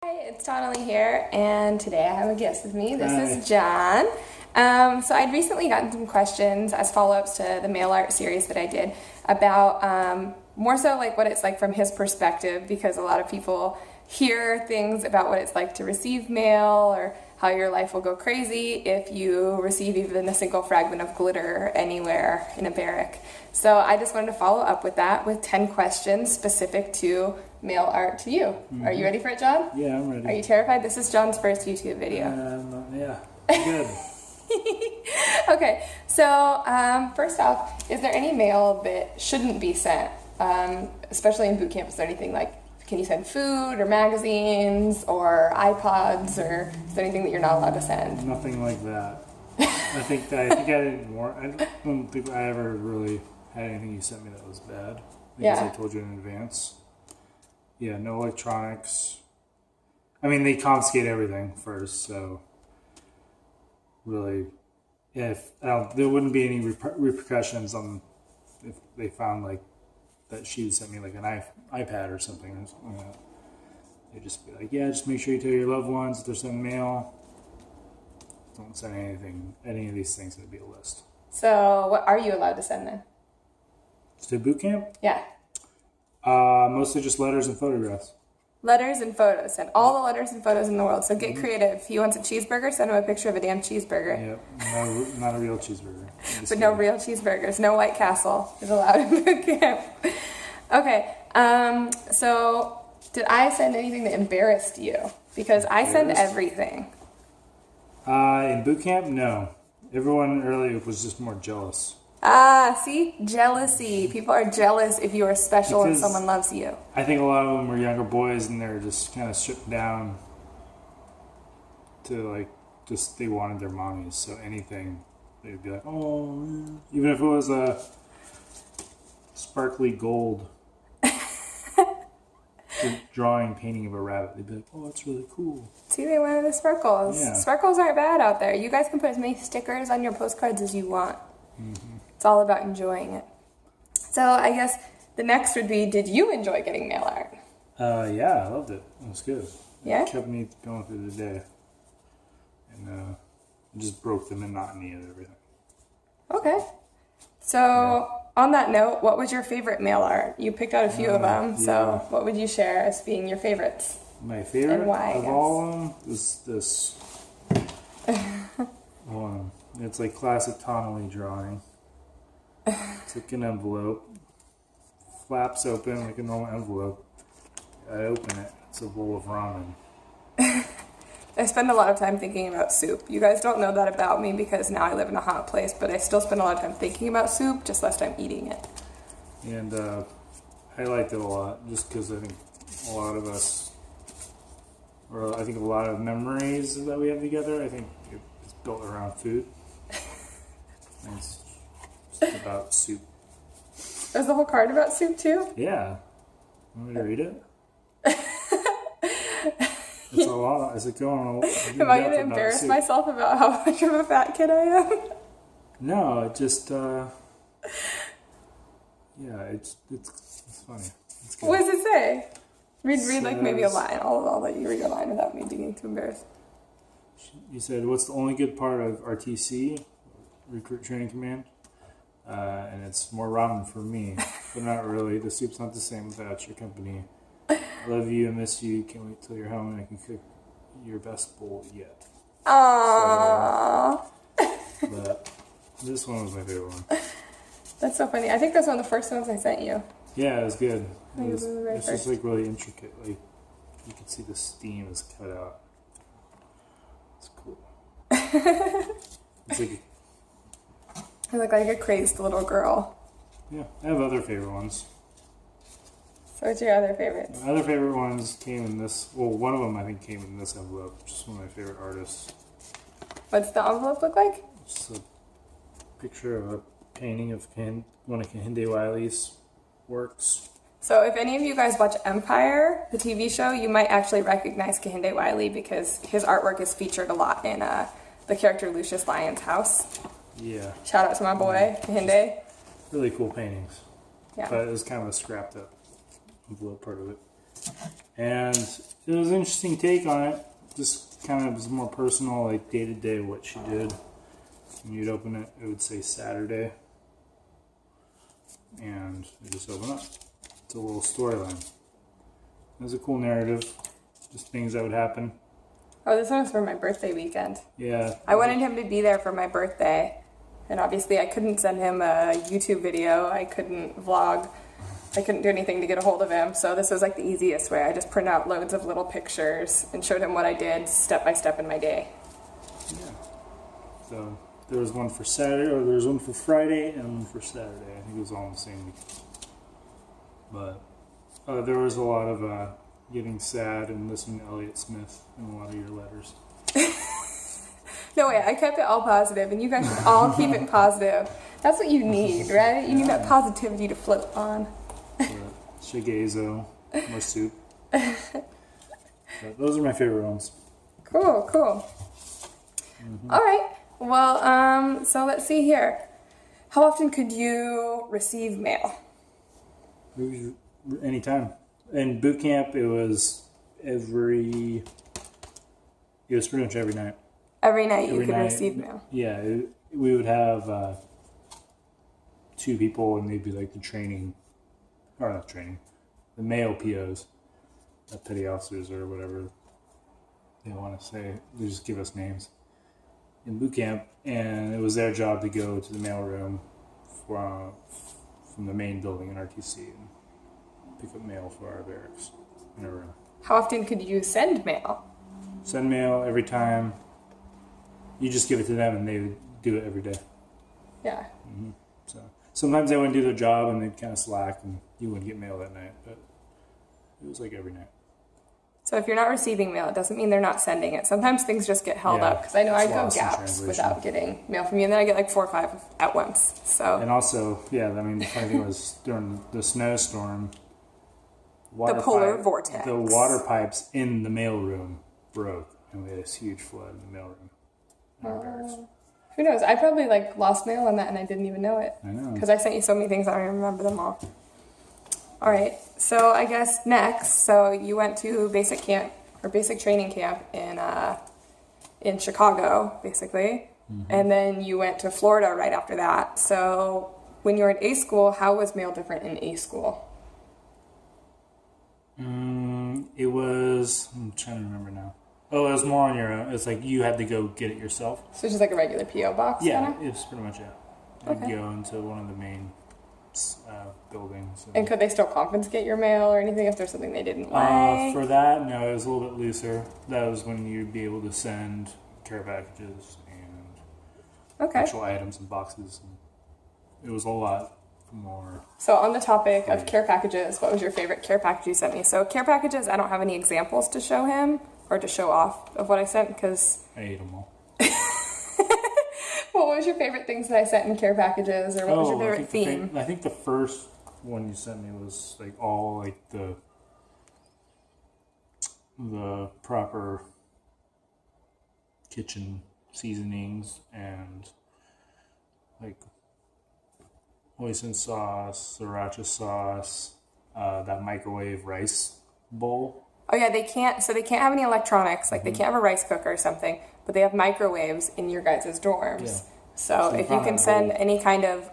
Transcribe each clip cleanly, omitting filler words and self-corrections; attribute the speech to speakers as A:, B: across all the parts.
A: Hi, it's Donnelly here, and today I have a guest with me. This is John. So I'd recently gotten some questions as follow-ups to the mail art series that I did about more so like what it's like from his perspective, because a lot of people hear things about what it's like to receive mail or how your life will go crazy if you receive even a single fragment of glitter anywhere in a barrack. So I just wanted to follow up with that with 10 questions specific to mail art to you. Are you ready for it, John?
B: Yeah, I'm ready.
A: Are you terrified? This is John's first YouTube video.
B: Yeah, good.
A: Okay, so first off, is there any mail that shouldn't be sent, especially in boot camp? Is there anything like, can you send food or magazines or iPods, or is there anything that you're not allowed to send?
B: Nothing like that. I think I didn't warn. I don't think I ever really had anything you sent me that was bad. Because I told you in advance. Yeah, no electronics. I mean, they confiscate everything first, so really, there wouldn't be any repercussions on if they found like that she sent me like an iPad or something like that. They'd just be like, yeah, just make sure you tell your loved ones if they're sending mail. Don't send any of these things. It'd be a list.
A: So what are you allowed to send then?
B: To boot camp?
A: Yeah.
B: Mostly just letters and photographs.
A: Letters and photos. Send all the letters and photos in the world. So get creative. If he wants a cheeseburger, send him a picture of a damn cheeseburger.
B: Yep. Not a real cheeseburger.
A: But no real cheeseburgers. No White Castle is allowed in boot camp. Okay. So did I send anything that embarrassed you? Because I send everything.
B: In boot camp, no. Everyone earlier was just more jealous.
A: See? Jealousy. People are jealous if you are special and someone loves you.
B: I think a lot of them were younger boys and they're just kind of stripped down to like, they wanted their mommies. So anything, they'd be like, oh, even if it was a sparkly gold drawing, painting of a rabbit, they'd be like, oh, that's really cool.
A: See, they wanted the sparkles.
B: Yeah.
A: Sparkles aren't bad out there. You guys can put as many stickers on your postcards as you want. It's all about enjoying it. So I guess the next would be, did you enjoy getting mail art?
B: Yeah, I loved it. It was good.
A: Yeah?
B: It kept me going through the day. And it just broke the monotony of everything.
A: Okay. So on that note, what was your favorite mail art? You picked out a few of them. So what would you share as being your favorites?
B: My favorite
A: and why,
B: of all of them is this one. It's like classic Donnelly drawing. It's like an envelope. Flaps open like a normal envelope. I open it. It's a bowl of ramen.
A: I spend a lot of time thinking about soup. You guys don't know that about me because now I live in a hot place, but I still spend a lot of time thinking about soup, just less time eating it.
B: And I liked it a lot just because I think a lot of us, or I think a lot of memories that we have together, I think it's built around food. And it's just about soup.
A: There's a whole card about soup too?
B: Yeah. Want me to read it? It's a lot. Is it going?
A: Am I going to embarrass myself about how much of a fat kid I am?
B: No, it just, yeah, it's funny. It's good.
A: What does it say? Read like maybe a line. I'll let you read a line without me being too embarrassed.
B: You said, what's the only good part of RTC, Recruit Training Command? And it's more ramen for me, but not really. The soup's not the same without your company. I love you, I miss you, can't wait till you're home and I can cook your best bowl yet.
A: Aww.
B: So, but this one was my favorite one.
A: That's so funny. I think that's one of the first ones I sent you.
B: Yeah, it was good.
A: It's
B: just like really intricate. Like you can see the steam is cut out. It's cool. It's like
A: I look like a crazed little girl.
B: Yeah, I have other favorite ones.
A: So what's your other favorites?
B: My other favorite ones came in this, well, one of them I think came in this envelope, just one of my favorite artists.
A: What's the envelope look like?
B: Just a picture of a painting of one of Kehinde Wiley's works.
A: So if any of you guys watch Empire, the TV show, you might actually recognize Kehinde Wiley because his artwork is featured a lot in the character Lucius Lyon's house.
B: Yeah.
A: Shout out to my boy, Kehinde.
B: Really cool paintings.
A: Yeah.
B: But it was kind of a scrapped up envelope part of it. And it was an interesting take on it. Just kind of was more personal, like day to day what she did. When you'd open it, it would say Saturday. And it just open up. It's a little storyline. It was a cool narrative. Just things that would happen.
A: Oh, this one was for my birthday weekend.
B: Yeah.
A: I wanted him to be there for my birthday. And obviously I couldn't send him a YouTube video. I couldn't vlog. I couldn't do anything to get a hold of him. So this was like the easiest way. I just printed out loads of little pictures and showed him what I did step by step in my day.
B: Yeah. So there was one for Saturday, or there was one for Friday and one for Saturday. I think it was all in the same week. But there was a lot of getting sad and listening to Elliott Smith in a lot of your letters.
A: No way, I kept it all positive, and you guys should all keep it positive. That's what you need, right? You need that positivity to flip on.
B: Shigezo, more soup. But those are my favorite ones.
A: Cool, cool. All right. Well, so let's see here. How often could you receive mail?
B: Anytime. In boot camp, it was pretty much every night.
A: Every night you could receive mail.
B: Yeah, we would have 2 people, and they'd be like the male POs, petty officers or whatever they want to say. They just give us names in boot camp, and it was their job to go to the mail room from the main building in RTC and pick up mail for our barracks in our room. How
A: often could you send mail?
B: Send mail every time. You just give it to them, and they would do it every day.
A: Yeah.
B: Mm-hmm. So sometimes they wouldn't do their job, and they'd kind of slack, and you wouldn't get mail that night. But it was like every night.
A: So if you're not receiving mail, it doesn't mean they're not sending it. Sometimes things just get held up, because I know I go gaps without getting mail from you, and then I get like 4 or 5 at once. So.
B: And also, the funny thing was during the snowstorm,
A: the polar vortex.
B: The water pipes in the mailroom broke, and we had this huge flood in the mailroom.
A: Who knows? I probably lost mail on that, and I didn't even know it.
B: I know.
A: Because I sent you so many things, I don't even remember them all. All right. So I guess next, so you went to basic camp or basic training camp in Chicago, basically, and then you went to Florida right after that. So when you were in A school, how was mail different in A school?
B: It was. I'm trying to remember now. Oh, it was more on your own. It's like you had to go get it yourself.
A: So just like a regular P.O. box?
B: Yeah,
A: kinda?
B: it was pretty much it.
A: Okay.
B: You'd go into one of the main buildings.
A: And could they still confiscate your mail or anything if there's something they didn't like?
B: For that, no, it was a little bit looser. That was when you'd be able to send care packages and actual items and boxes. And it was a lot more.
A: So on the topic of care packages, what was your favorite care package you sent me? So care packages, I don't have any examples to show him or to show off of what I sent because
B: I ate them all.
A: Well, what was your favorite things that I sent in care packages, or what was your favorite theme?
B: I think the first one you sent me was all the proper kitchen seasonings and hoisin sauce, sriracha sauce, that microwave rice bowl.
A: Oh yeah, they can't have any electronics, they can't have a rice cooker or something, but they have microwaves in your guys' dorms. Yeah. So if you can send any kind of,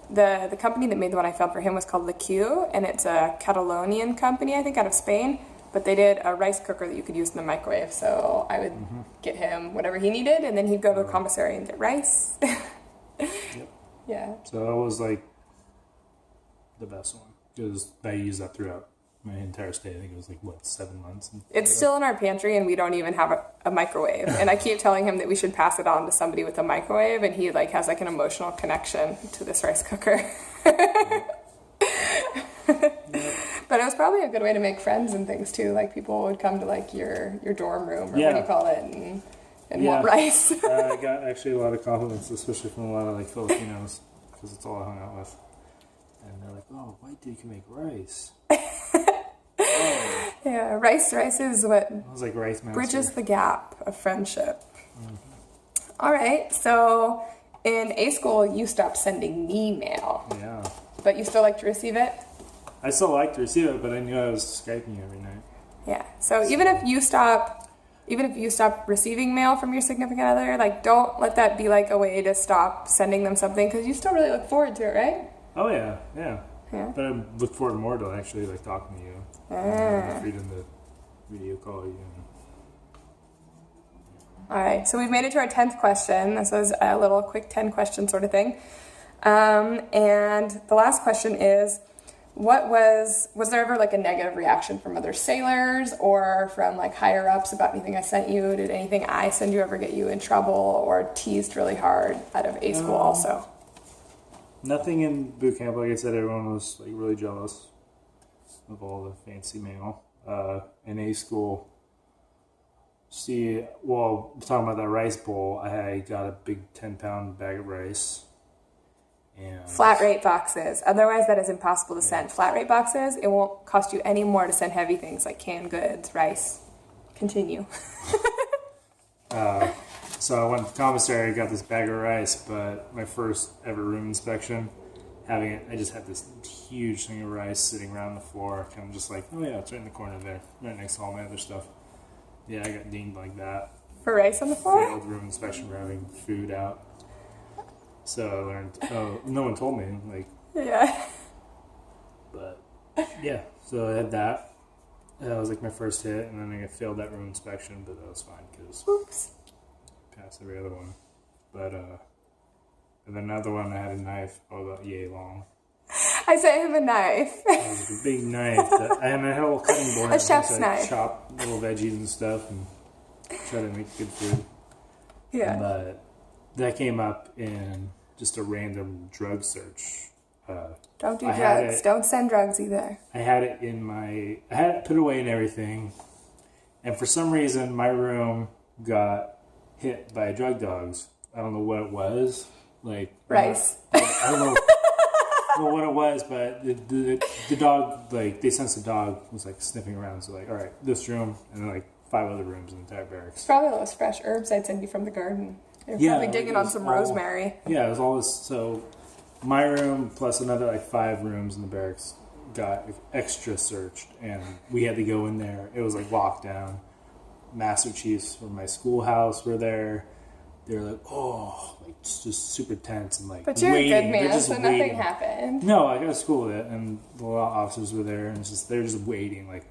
A: the company that made the one I found for him was called Le Q, and it's a Catalonian company, I think, out of Spain, but they did a rice cooker that you could use in the microwave. So I would get him whatever he needed, and then he'd go to the commissary and get rice.
B: Yep.
A: Yeah.
B: So that was the best one, because I used that throughout my entire stay. I think it was 7 months.
A: It's still in our pantry, and we don't even have a microwave. And I keep telling him that we should pass it on to somebody with a microwave, and he has an emotional connection to this rice cooker. But it was probably a good way to make friends and things too. People would come to your dorm room, or what do you call it, and want rice.
B: I got actually a lot of compliments, especially from a lot of Filipinos, because it's all I hung out with. And they're like, "Oh, white dude can make rice."
A: Yeah, rice is what
B: rice
A: bridges the gap of friendship. All right, so in A school, you stopped sending me mail.
B: Yeah.
A: But you still like to receive it?
B: I still like to receive it, but I knew I was Skyping you every night.
A: Yeah. So even if you stop receiving mail from your significant other, like, don't let that be like a way to stop sending them something, because you still really look forward to it, right?
B: Oh yeah.
A: Yeah.
B: But I look forward more to actually like talking to you. Freedom to video call you.
A: All right, so we've made it to our 10th question. This was a little quick 10-question sort of thing. And the last question is, was there ever like a negative reaction from other sailors or from like higher ups about anything I sent you? Did anything I send you ever get you in trouble or teased really hard out of A school also?
B: Nothing in boot camp. Like I said, everyone was like really jealous of all the fancy mail. In A school, talking about that rice bowl, I got a big 10-pound bag of rice. And
A: flat rate boxes. Otherwise, that is impossible to send. Flat rate boxes, it won't cost you any more to send heavy things like canned goods, rice. Continue.
B: So I went to commissary, got this bag of rice, but my first ever room inspection, I just had this huge thing of rice sitting around the floor, kind of just like, oh yeah, it's right in the corner there, right next to all my other stuff. Yeah, I got dinged like that.
A: For rice on the floor?
B: Failed room inspection for having food out. So I learned, no one told me, like.
A: Yeah.
B: But, yeah, so I had that. That was like my first hit, and then I failed that room inspection, but that was fine, because passed every other one. But, and then another one, I had a knife about yay long.
A: I sent him a knife.
B: It was a big knife. I had a whole cutting board.
A: A chef's knife.
B: Chop little veggies and stuff and try to make good food.
A: Yeah.
B: But that came up in just a random drug search.
A: Don't do drugs. Don't send drugs either.
B: I had it put away and everything. And for some reason, my room got hit by drug dogs. I don't know what it was. Like
A: rice.
B: I don't know. What it was, but the dog, like, they sensed the dog was like sniffing around, so like, all right, this room, and then like 5 other rooms in the entire barracks.
A: Probably those fresh herbs I'd send you from the garden. They're probably digging on some rosemary.
B: Yeah, it was all this. So my room plus another like 5 rooms in the barracks got extra searched, and we had to go in there. It was like locked down. Master chiefs from my schoolhouse were there. They were like, oh, like just super tense and like.
A: But you're
B: waiting.
A: a good man, so nothing happened.
B: No, I got to school with it, and the law officers were there, and they're just waiting, like,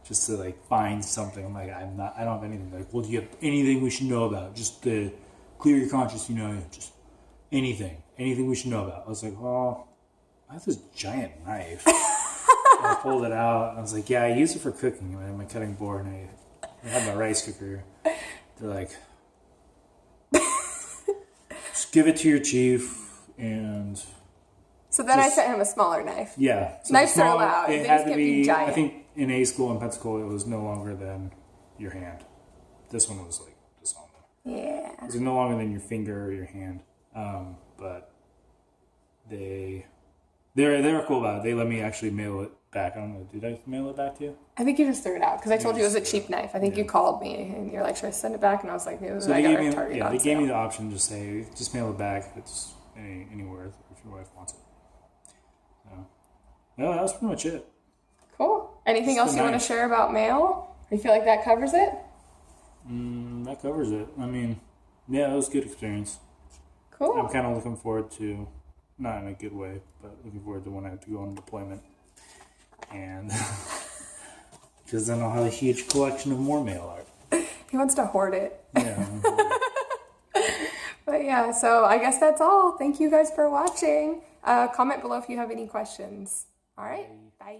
B: just to like find something. I'm like, I don't have anything. They're like, well, do you have anything we should know about? Just to clear your conscience, just anything we should know about. I was like, well, I have this giant knife. And I pulled it out. I was like, yeah, I use it for cooking. I have my cutting board, and I have my rice cooker. They're like, just give it to your chief, and.
A: So then I sent him a smaller knife.
B: Yeah. So
A: knives are allowed.
B: It
A: they
B: had
A: just
B: to
A: can't
B: be
A: giant.
B: I think in A school and Pensacola, it was no longer than your hand. This one was like this on there.
A: Yeah.
B: It was no longer than your finger or your hand. But they were cool about it. They let me actually mail it back. I don't know. Did I mail it back to you?
A: I think you just threw it out because I told you it was a cheap knife. I think you called me and you're like, should I send it back? And I was like, no.
B: So they gave me the option to say, just mail it back if it's anywhere if your wife wants it. No, that was pretty much it.
A: Cool. Anything else you want to share about mail? You feel like that covers it?
B: That covers it. I mean, yeah, it was a good experience.
A: Cool.
B: I'm kind of looking forward to, not in a good way, but looking forward to when I have to go on deployment. And because then I'll have a huge collection of more mail art.
A: He wants to hoard it.
B: Yeah.
A: But yeah, so I guess that's all. Thank you guys for watching. Comment below if you have any questions. All right. Bye.